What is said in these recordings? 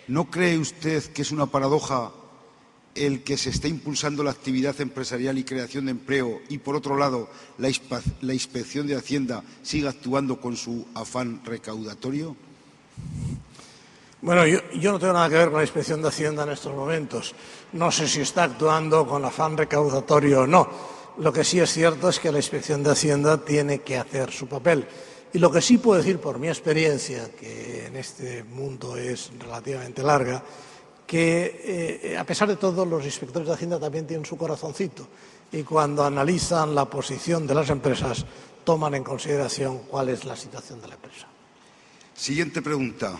¿No cree usted que es una paradoja el que se esté impulsando la actividad empresarial y creación de empleo y, por otro lado, la Inspección de Hacienda siga actuando con su afán recaudatorio? Bueno, yo no tengo nada que ver con la Inspección de Hacienda en estos momentos. No sé si está actuando con afán recaudatorio o no. Lo que sí es cierto es que la Inspección de Hacienda tiene que hacer su papel. Y lo que sí puedo decir por mi experiencia, que en este mundo es relativamente larga, que a pesar de todo los inspectores de Hacienda también tienen su corazoncito y cuando analizan la posición de las empresas toman en consideración cuál es la situación de la empresa. Siguiente pregunta.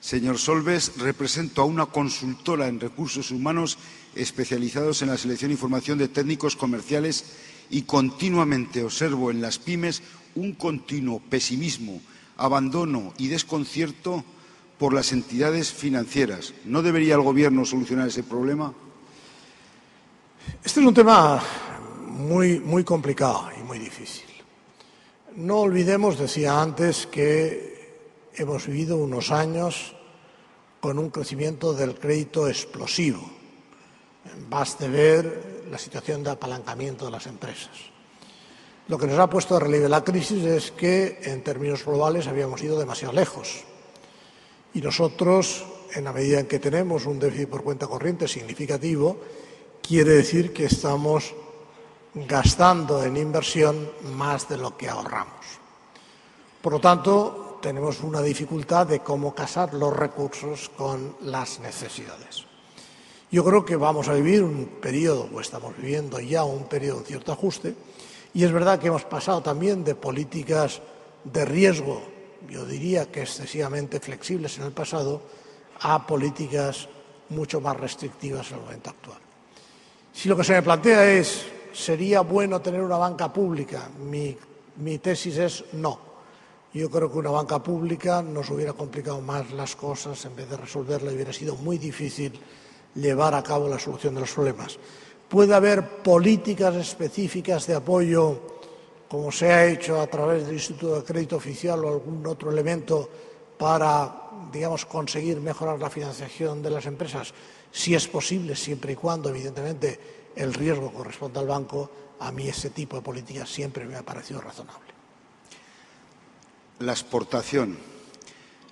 Señor Solbes, represento a una consultora en recursos humanos especializados en la selección y formación de técnicos comerciales y continuamente observo en las pymes un continuo pesimismo, abandono y desconcierto por las entidades financieras. ¿No debería el Gobierno solucionar ese problema? Este es un tema muy complicado y muy difícil. No olvidemos, decía antes, que hemos vivido unos años con un crecimiento del crédito explosivo. Baste ver la situación de apalancamiento de las empresas. Lo que nos ha puesto de relieve la crisis es que, en términos globales, habíamos ido demasiado lejos. Y nosotros, en la medida en que tenemos un déficit por cuenta corriente significativo, quiere decir que estamos gastando en inversión más de lo que ahorramos. Por lo tanto, tenemos una dificultad de cómo casar los recursos con las necesidades. Yo creo que vamos a vivir un periodo, o estamos viviendo ya un periodo de cierto ajuste, y es verdad que hemos pasado también de políticas de riesgo, yo diría que excesivamente flexibles en el pasado, a políticas mucho más restrictivas en el momento actual. Si lo que se me plantea es, ¿sería bueno tener una banca pública? Mi tesis es no. Yo creo que una banca pública nos hubiera complicado más las cosas, en vez de resolverla hubiera sido muy difícil llevar a cabo la solución de los problemas. Puede haber políticas específicas de apoyo, como se ha hecho a través del Instituto de Crédito Oficial o algún otro elemento para, digamos, conseguir mejorar la financiación de las empresas, si es posible, siempre y cuando, evidentemente, el riesgo corresponda al banco. A mí ese tipo de políticas siempre me ha parecido razonable. La exportación.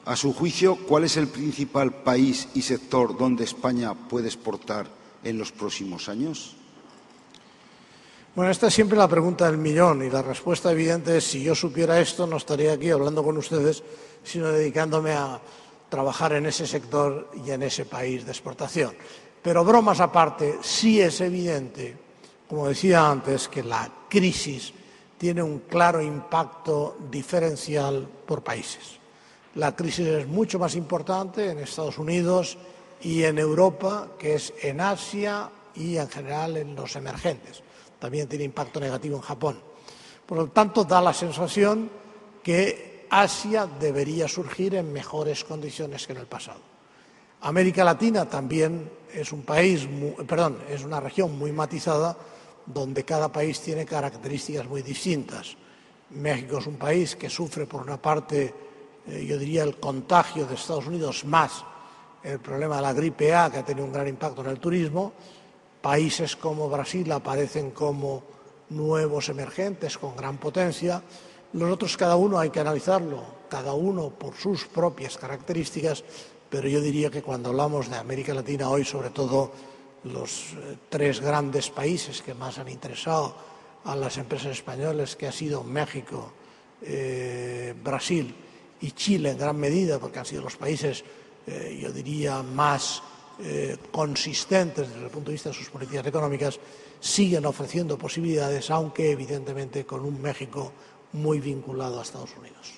A su juicio, ¿cuál es el principal país y sector donde España puede exportar en los próximos años? Bueno, esta es siempre la pregunta del millón y la respuesta evidente es, si yo supiera esto, no estaría aquí hablando con ustedes, sino dedicándome a trabajar en ese sector y en ese país de exportación. Pero bromas aparte, sí es evidente, como decía antes, que la crisis tiene un claro impacto diferencial por países. La crisis es mucho más importante en Estados Unidos y en Europa, que es en Asia y en general en los emergentes. También tiene impacto negativo en Japón. Por lo tanto, da la sensación que Asia debería surgir en mejores condiciones que en el pasado. América Latina también es es una región muy matizada, donde cada país tiene características muy distintas. México es un país que sufre, por una parte, yo diría, el contagio de Estados Unidos más el problema de la gripe A, que ha tenido un gran impacto en el turismo. Países como Brasil aparecen como nuevos emergentes con gran potencia. Los otros, cada uno hay que analizarlo, cada uno por sus propias características, pero yo diría que cuando hablamos de América Latina hoy, sobre todo los tres grandes países que más han interesado a las empresas españolas, que ha sido México, Brasil y Chile en gran medida, porque han sido los países, yo diría, más consistentes desde el punto de vista de sus políticas económicas, siguen ofreciendo posibilidades, aunque evidentemente con un México muy vinculado a Estados Unidos.